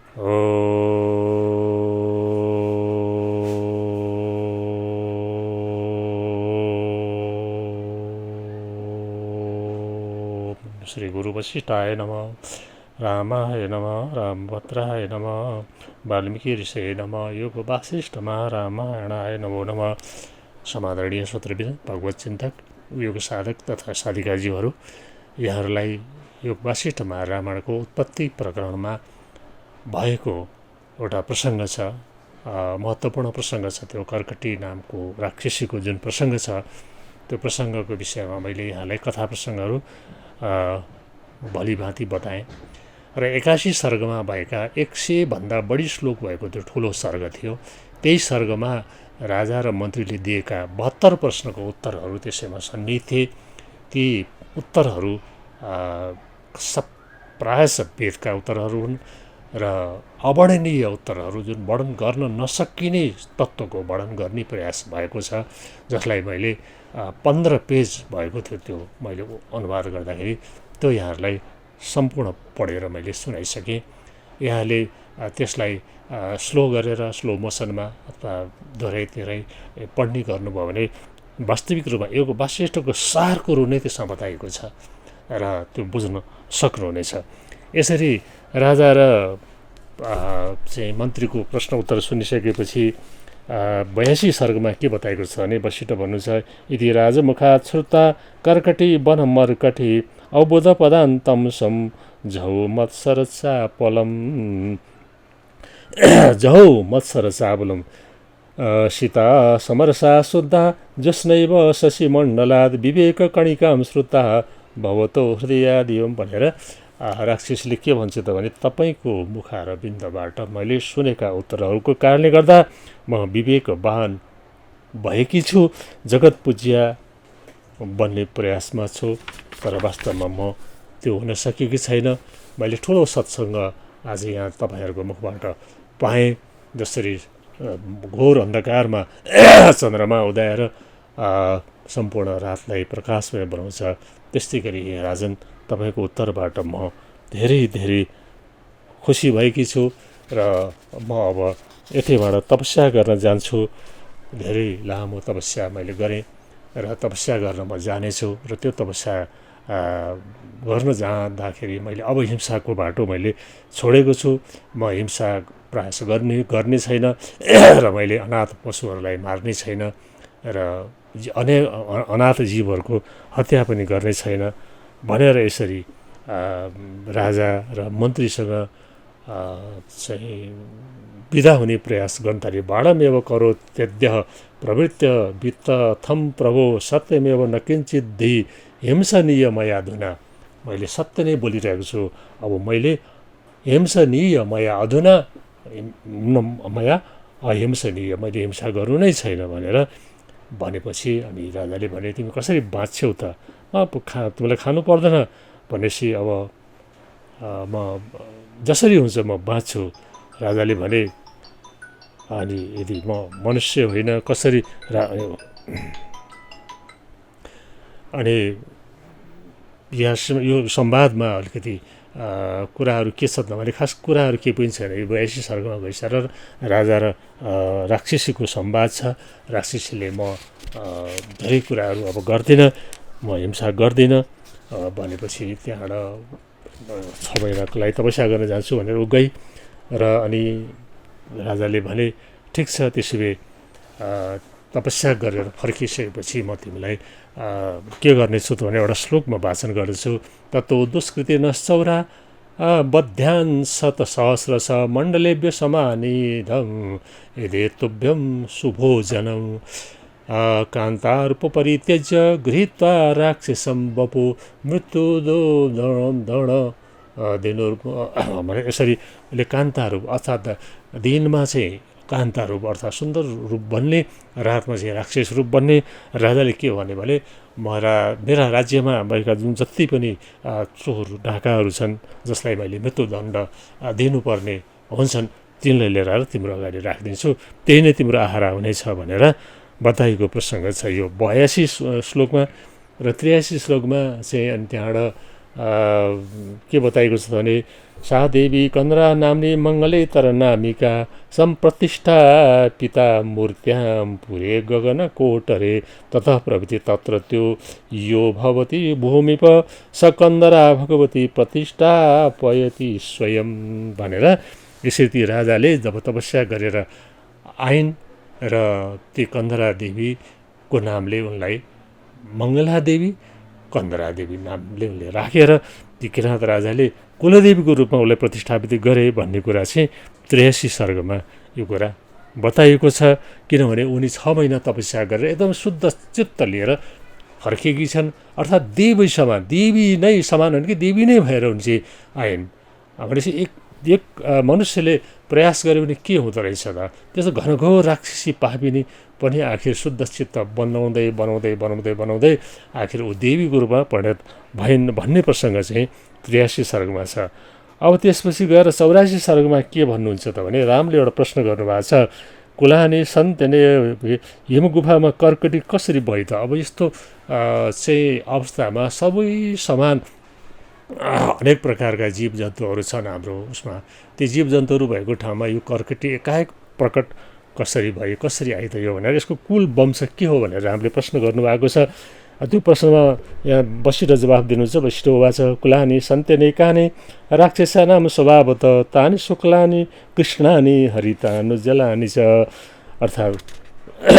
श्री गुरु वशिष्ठाय नमः। रामाय नमः। रामभद्राय नमः। वाल्मीकि ऋषये नमः। योग वासिष्ठमा रामायणाय नमो नमः। समादरणीय श्रोतृवृन्द, भगवत चिन्तक, योग साधक तथा साधिकाजीहरू, यहाँहरूलाई योग वासिष्ठमा रामायणको उत्पत्ति प्रकरणमा भएको एउटा प्रसङ्ग छ, महत्त्वपूर्ण प्रसङ्ग छ। त्यो कर्कटी नामको राक्षसीको जुन प्रसङ्ग छ, त्यो प्रसङ्गको विषयमा मैले यहाँलाई कथा प्रसङ्गहरू भलिभाँति बताएँ। र 81 सर्गमा भएका 100 भन्दा बढी श्लोक भएको त्यो ठुलो सर्ग थियो। त्यही सर्गमा राजा र मन्त्रीले दिएका 72 प्रश्नको उत्तरहरू त्यसैमा सन्निहित थिए। ती उत्तरहरू प्रायः वेदका उत्तरहरू हुन् र अवर्णनीय उत्तरहरू, जुन वर्णन गर्न नसकिने तत्त्वको वर्णन गर्ने प्रयास भएको छ, जसलाई मैले 15 पेज भएको थियो त्यो मैले अनुवाद गर्दाखेरि त्यो यहाँहरूलाई सम्पूर्ण पढेर मैले सुनाइसकेँ। यहाँले त्यसलाई स्लो गरेर स्लो मोसनमा अथवा दोहोऱ्याइ पढ्ने गर्नुभयो भने वास्तविक रूपमा योग वासिष्ठको सार कुरो नै त्यसमा बताएको छ र त्यो बुझ्न सक्नुहुनेछ। यसरी राजा र चाहिँ मन्त्रीको प्रश्न उत्तर सुनिसकेपछि 82 सर्गमा के बताएको छ भने वशिष्ठ भन्नु छ, यदि राजमुखात् श्रुता कर्कटी वन मर्कटी अबुध पदान्तम सम झौ मत्सरचापलम झौ मत्सरचापलम सीता समरसा शुद्धा जस्नैव शशिमण्डलाद् विवेक कणिकां श्रुता भवतो हृदयादियम भनेर राक्षसले के भन्छ त भने, तपाईँको मुखारविन्दबाट मैले सुनेका उत्तरहरूको कारणले गर्दा म विवेकवान भएकी छु, जगत पूज्या बन्ने प्रयासमा छु, तर वास्तवमा म त्यो हुन सकेकी छैन। मैले ठुलो सत्सङ्ग आज यहाँ तपाईँहरूको मुखबाट पाएँ। जसरी घोर अन्धकारमा चन्द्रमा उदाएर सम्पूर्ण रातलाई प्रकाशमय बनाउँछ, त्यस्तै गरी राजन तपाईँको उत्तरबाट म धेरै धेरै खुसी भएकी छु र म अब यतैबाट तपस्या गर्न जान्छु। धेरै लामो तपस्या मैले गरेँ र तपस्या गर्न म जानेछु र त्यो तपस्या गर्न जाँदाखेरि मैले अब हिंसाको बाटो मैले छोडेको छु। म हिंसा प्रयास गर्ने छैन र मैले अनाथ पशुहरूलाई मार्ने छैन र अनाथ जीवहरूको हत्या पनि गर्ने छैन भनेर यसरी राजा र मन्त्रीसँग चाहिँ विदा हुने प्रयास गर्दाखेरि बाणमेव करो त्यद्यः प्रवृत्य वित्तथम प्रभो सत्यमेव न किञ्चिद्धि हिंसनीय मया धुना। मैले सत्य नै बोलिरहेको छु। अब मैले हिंसनीय मया अधुना मया अहिंसनीय, मैले हिंसा गर्नु नै छैन भनेर भनेपछि अनि राजाले भने, तिमी कसरी बाँच्छौ त? तिमीलाई खानु पर्दैन भनेपछि अब म जसरी हुन्छ म बाँच्छु। राजाले भने, अनि यदि म मनुष्य होइन कसरी अनि यो संवादमा अलिकति कुराहरू के छ भने खास कुराहरू के पनि छैन। यो 82 सर्गमा गइसकेर राजा र राक्षसीको संवाद छ। राक्षसीले म धेरै कुराहरू अब गर्दिनँ, म हिंसा गर्दिनँ भनेपछि त्यहाँबाट 6 महिनाको लागि तपस्या गर्न जान्छु भनेर ऊ गई र अनि राजाले भने, ठिक छ, त्यसो भए तपस्या गरेर फर्किसकेपछि म तिमीलाई के गर्नेछु त भने एउटा श्लोकमा वाचन गर्दछु। ततो दुष्कृति नश्चौरा बध्यान शत सहस्र स मण्डलेभ्य समानिधम यदि तुभ्यम शुभोजनम कान्तारूपरित्यज्य गृहीत्वा राक्षसं वपु मृत्युदो दण दिनुर् भने यसरी उसले कान्तारूप अर्थात् दिनमा चाहिँ कान्तारूप अर्थात् सुन्दर रूप बन्ने, रातमा चाहिँ राक्षस रूप बन्ने। राजाले के भने मेरा राज्यमा भएका जुन जति पनि चोर डाकाहरू छन्, जसलाई मैले मृत्युदण्ड दिनुपर्ने हुन्छन्, तिनलाई लिएर आएर तिम्रो अगाडि राखिदिन्छु, त्यही नै तिम्रो आहारा हुनेछ भनेर बताएको प्रसङ्ग छ यो 82 श्लोकमा। र 83 श्लोकमा चाहिँ अनि त्यहाँबाट के बताइएको छ भने सा देवी कन्द्रा नाम्नी मङ्गले तर नामिका सम्प्रतिष्ठा पिता मूर्त्यां पुरे गगन कोटरे ततः प्रभृति तत्र त्यो यो भवति भूमिप सकन्दरा भगवती प्रतिष्ठा पयति स्वयं भनेर यसरी ती राजाले जब तपस्या गरेर आइन् र ती कन्दरा देवीको नामले उनलाई मङ्गला देवी कन्दरा देवी नामले उनले राखेर ती किराँत राजाले कुलदेवीको रूपमा उसलाई प्रतिष्ठापित गरे भन्ने कुरा चाहिँ 83 सर्गमा यो कुरा बताइएको छ। किनभने उनी 6 महिना तपस्या गरेर एकदम शुद्ध चित्त लिएर फर्केकी छन्, अर्थात् देवी समान, देवी नै समान होइन कि देवी नै भएर उनी चाहिँ आइन्। भनेपछि एक मनुष्यले प्रयास गर्यो भने के हुँदो रहेछ त, त्यसो घनघोर राक्षसी पापिनी पनि आखिर शुद्ध चित्त बनाउँदै बनाउँदै बनाउँदै बनाउँदै आखिर ऊ देवीको रूपमा परिणत भइन् भन्ने प्रसङ्ग चाहिँ 83 सर्गमा छ। अब त्यसपछि गएर 84 सर्गमा के भन्नुहुन्छ त भने रामले एउटा प्रश्न गर्नुभएको छ, कुलानी सन्तेने हिमगुफामा कर्कटी कसरी भयो त। अब यस्तो चाहिँ अवस्थामा सबै समान अनेक प्रकारका जीव जन्तुहरू छन् हाम्रो उसमा, ती जीव जन्तुहरू भएको ठाउँमा यो कर्कटी एकाएक प्रकट कसरी भयो, कसरी आयो त यो भनेर यसको कुल वंश के हो भनेर हामीले प्रश्न गर्नुभएको छ। त्यो प्रश्नमा यहाँ वशिष्ठ जवाफ दिनुहुन्छ। वशिष्ठ उवाच कुलानि सन्तेने काने राक्षसानां स्वभावत तानि शुक्लानि कृष्णानि हरितानुजलानि च। अर्थात्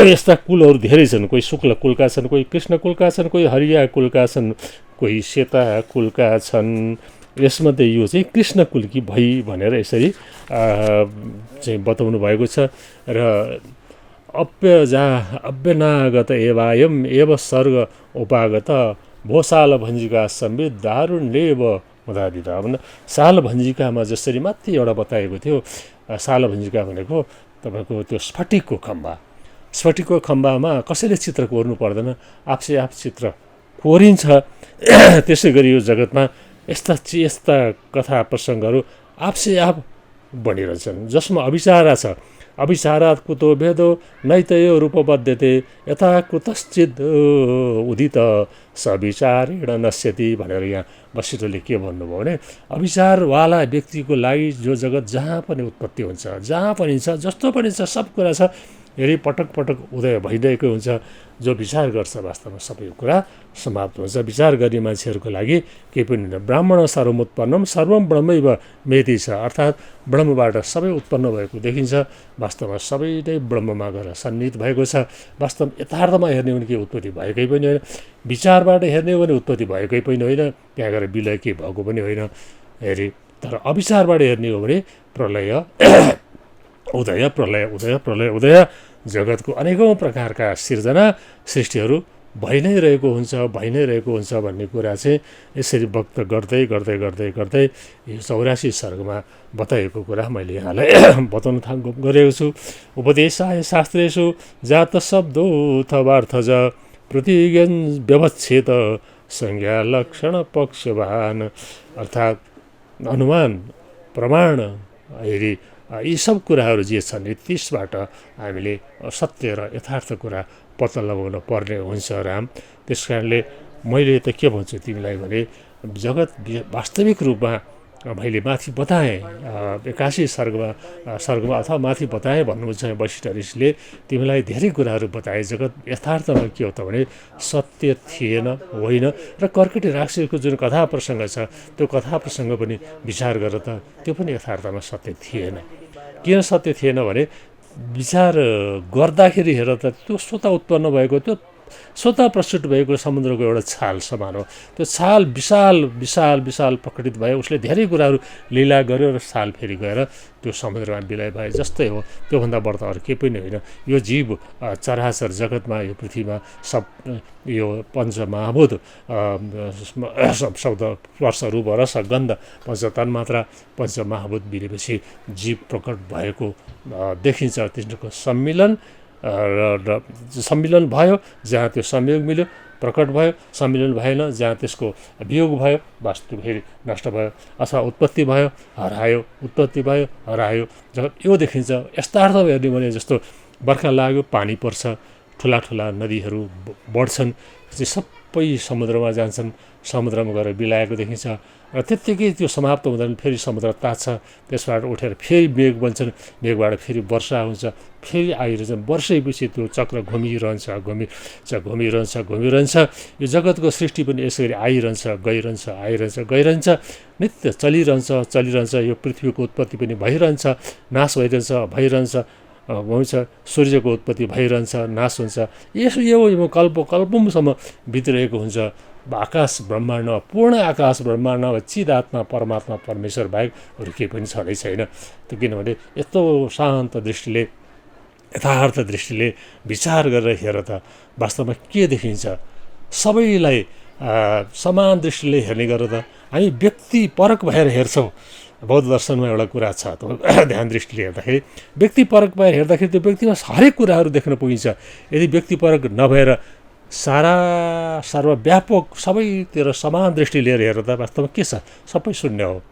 यस्ता कुलहरू धेरै छन्, कोही शुक्ल कुलका छन्, कोही कृष्ण कुलका छन्, कोही हरिया कुलका छन्, कोही सेता कुलका छन्। यसमध्ये यो चाहिँ कृष्ण कुलकी भई भनेर यसरी चाहिँ बताउनु भएको छ। र अव्यनागत एवायम एव सर्ग उपागत भोसाल भञ्जिका संवित दारुण्येव मुदादिता। भन्दा साल भञ्जिकामा जसरी माथि एउटा बताएको थियो, साल भञ्जिका भनेको तपाईँको त्यो स्फटिकको खम्बा, स्फटिकको खम्बामा कसैले चित्र कोर्नु पर्दैन, आफसे आफ चित्र कोरिन्छ। त्यसै गरी यो जगतमा यस्ता कथा प्रसङ्गहरू आफसे आफ बनिरहन्छन् जसमा अविचारा छ। अविचारात कुतो भेदो नैतयो रूपबद्ध्यते यथा कुतश्चित् उदित सविचारेण नश्यति भनेर यहाँ वशिष्ठले के भन्नुभयो भने अविचारवाला व्यक्तिको लागि जो जगत जहाँ पनि उत्पत्ति हुन्छ, जहाँ पनि छ, जस्तो पनि छ, सब कुरा छ, यदि पटक पटक उदय भइरहेको हुन्छ, जो विचार गर्छ वास्तवमा सबै कुरा समाप्त हुन्छ। विचार गर्ने मान्छेहरूको लागि केही पनि हुँदैन। ब्राह्मण सर्वमुत्पन्नम सर्वम ब्रह्मैव मेति छ। अर्थात् ब्रह्मबाट सबै उत्पन्न भएको देखिन्छ, वास्तवमा सबै नै ब्रह्ममा गएर सन्निहित भएको छ। वास्तव यथार्थमा हेर्ने हो भने केही उत्पत्ति भएकै पनि होइन, विचारबाट हेर्ने हो भने उत्पत्ति भएकै पनि होइन, त्यहाँ गएर विलय केही भएको पनि होइन हेरी। तर अविचारबाट हेर्ने हो भने प्रलय उदय, प्रलय उदय, प्रलय उदय, जगतको अनेकौँ प्रकारका सिर्जना सृष्टिहरू भइ नै रहेको हुन्छ, भइ नै रहेको हुन्छ भन्ने कुरा चाहिँ यसरी व्यक्त गर्दै गर्दै गर्दै गर्दै यो 84 सर्गमा बताएको कुरा मैले यहाँलाई बताउन गरेको छु। उपदेशाय शास्त्रेषु जात शब्दो अथवार्थज प्रतिज्ञान व्यवच्छेद संज्ञा लक्षण पक्षवान। अर्थात् अनुमान प्रमाण हेरी यी सब कुराहरू जे छन् त्यसबाट हामीले सत्य र यथार्थ कुरा पत्ता लगाउन पर्ने हुन्छ राम। त्यस कारणले मैले त के भन्छु तिमीलाई भने जगत वास्तविक रूपमा मैले माथि बताएँ 81 सर्गमा अथवा माथि बताएँ भन्नुहुन्छ वशिष्ठ ऋषिले तिमीलाई धेरै कुराहरू बताए। जगत यथार्थमा के हो त भने सत्य थिएन, होइन। र कर्कटी राक्षसको जुन कथा प्रसङ्ग छ त्यो कथा प्रसङ्ग पनि विचार गरेर त त्यो पनि यथार्थमा सत्य थिएन। किन सत्य थिएन भने विचार गर्दाखेरि हेर त त्यो स्वतः उत्पन्न भएको, त्यो स्वतः प्रस्तुत भएको समुद्रको एउटा छाल समान हो। त्यो छाल विशाल विशाल विशाल प्रकटित भयो, उसले धेरै कुराहरू लीला गर्यो र छाल फेरि गएर त्यो समुद्रमा विलय भए जस्तै हो। त्योभन्दा बढ्ता अरू केही पनि होइन। यो जीव चराचर जगतमा यो पृथ्वीमा सब यो पञ्चमहाभूत शब्द स्पर्श रूप रस गन्ध पञ्च तन्मात्रा पञ्चमहाभूत मिलेपछि जीव प्रकट भएको देखिन्छ। त्यसको सम्मिलन र सम्मिलन भयो जहाँ त्यो संयोग मिल्यो प्रकट भयो, सम्मिलन भएन जहाँ त्यसको वियोग भयो वास्तु फेरि नष्ट भयो, अथवा उत्पत्ति भयो हरायो, उत्पत्ति भयो हरायो, जगत यो देखिन्छ। यथार्थ हेर्ने भने जस्तो बर्खा लाग्यो पानी पर्छ, ठुला ठुला नदीहरू बढ्छन्, सबै समुद्रमा जान्छन्, समुद्रमा गएर बिलाएको देखिन्छ र त्यत्तिकै त्यो समाप्त हुँदैन फेरि समुद्र तात्छ त्यसबाट उठेर फेरि मेघ बन्छन् मेघबाट फेरि वर्षा हुन्छ फेरि आइरहन्छ वर्षैपछि त्यो चक्र घुमिरहन्छ यो जगतको सृष्टि पनि यसरी आइरहन्छ गइरहन्छ नित्य चलिरहन्छ यो पृथ्वीको उत्पत्ति पनि भइरहन्छ नाश भइरहन्छ हुन्छ सूर्यको उत्पत्ति भइरहन्छ नाश हुन्छ यो कल्पौँसम्म बितिरहेको हुन्छ आकाश ब्रह्माण्ड पूर्ण आकाश ब्रह्माण्ड चिदात्मा परमात्मा परमेश्वर बाहेक अरू केही पनि छँदै छैन त्यो किनभने यस्तो शान्त दृष्टिले यथार्थ दृष्टिले विचार गरेर हेर त वास्तवमा के देखिन्छ सबैलाई समान दृष्टिले हेर्ने गरेर त हामी व्यक्तिपरक भएर हेर्छौँ बौद्ध दर्शनमा एउटा कुरा छ ध्यान दृष्टिले हेर्दाखेरि व्यक्तिपरक भएर हेर्दाखेरि त्यो व्यक्तिमा हरेक कुराहरू देख्न पुगिन्छ यदि व्यक्तिपरक नभएर सर्वव्यापक सबैतिर समान दृष्टि लिएर हेर्दा त वास्तवमा के छ सबै शून्य हो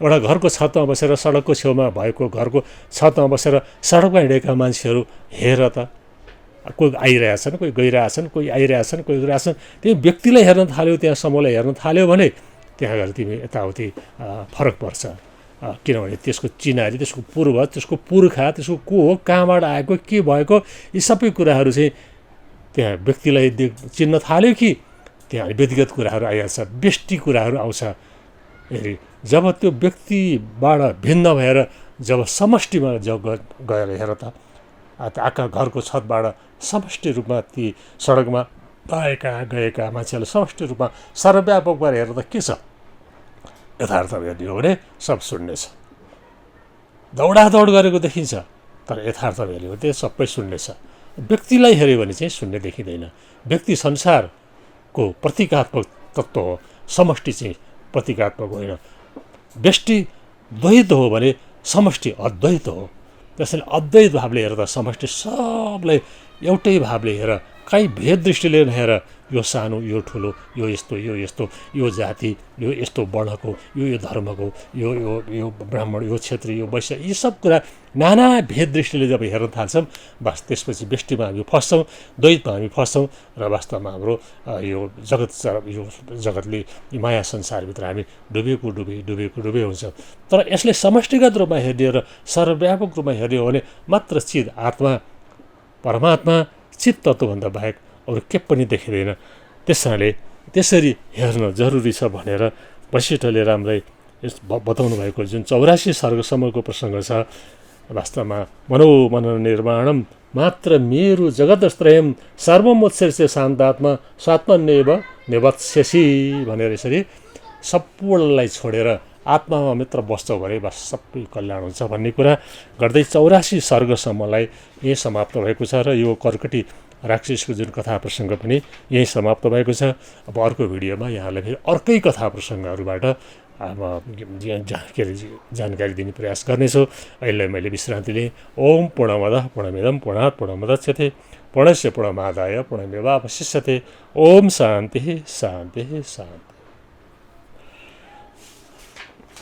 एउटा घरको छतमा बसेर सडकको छेउमा भएको घरको छतमा बसेर सडकमा हिँडेका मान्छेहरू हेर त कोही आइरहेछन् कोही गइरहेछन् कोही आइरहेछन् कोही गइरहेछन् त्यही व्यक्तिलाई हेर्न थाल्यो त्यहाँ समूहलाई हेर्न थाल्यो भने त्यहाँ गएर तिमी यताउति फरक पर्छ किनभने त्यसको चिनारी त्यसको पूर्व त्यसको पुर्खा त्यसको को हो कहाँबाट आएको के भएको यी सबै कुराहरू चाहिँ त्यहाँ व्यक्तिलाई चिन्न थाल्यो कि त्यहाँ व्यक्तिगत कुराहरू आइहाल्छ व्यष्टि कुराहरू आउँछ जब त्यो व्यक्तिबाट भिन्न भएर जब समष्टिमा गएर हेर त आका घरको छतबाट समष्टि रूपमा ती सडकमा गएका मान्छेहरूले समष्टि रूपमा सर्वव्यापक भएर हेर्दा त के छ यथार्थ हेर्ने हो भने सब शून्य छ दौडादौड गरेको देखिन्छ तर यथार्थ हेर्ने हो त्यो सबै शून्य छ व्यक्तिलाई हेऱ्यो भने चाहिँ शून्य देखिँदैन व्यक्ति संसारको प्रतीकात्मक तत्त्व हो समष्टि चाहिँ प्रतीकात्मक होइन व्यष्टि द्वैत हो भने समष्टि अद्वैत हो त्यसैले अद्वैत भावले हेर्दा समष्टि सबलाई एउटै भावले हेर कहीँ भेद दृष्टिले नहेर यो सानो यो ठुलो यो यस्तो यो जाति यो यस्तो वर्णको यो धर्मको यो ब्राह्मण यो क्षेत्री यो वैश्य यी सब कुरा नाना भेद दृष्टिले जब हेर्न थाल्छौँ बस त्यसपछि व्यष्टिमा हामी फस्छौँ द्वैतमा हामी फस्छौँ र वास्तवमा हाम्रो यो जगतले माया संसारभित्र हामी डुबे हुन्छ तर यसले समष्टिगत रूपमा हेर्ने र सर्वव्यापक रूपमा हेर्ने हो भने मात्र चिद आत्मा परमात्मा चित्त तत्त्वभन्दा बाहेक अरू के पनि देखिँदैन त्यसैले त्यसरी हेर्न जरुरी छ भनेर वशिष्ठले राम्रै बताउनु भएको जुन 84 सर्गसम्मको प्रसङ्ग छ वास्तवमा मनोमनन निर्माणम मात्र मेरो जगतत्रयम सर्वमोत्सर्य शान्तात्मा स्वात्मन्येव निवत्स्यसि भनेर यसरी सम्पूर्णलाई छोडेर आत्मामा मात्र बस्छौ भने बस सबै कल्याण हुन्छ भन्ने कुरा गर्दै 84 सर्गसम्मलाई यही समाप्त भएको छ र यो कर्कटी राक्षसको जुन कथा प्रसङ्ग पनि यही समाप्त भएको छ अब अर्को भिडियोमा यहाँलाई फेरि अर्कै कथा प्रसङ्गहरूबाट अब जानकारी दिने प्रयास गर्नेछु अहिले मैले विश्रान्ति लिएँ ओम पूर्णमदः पूर्णमिदं पूर्णात् पूर्णमुदच्यते पूर्णस्य पूर्णमादाय पूर्णमेवावशिष्यते ओम शान्तिः शान्तिः शान्तिः।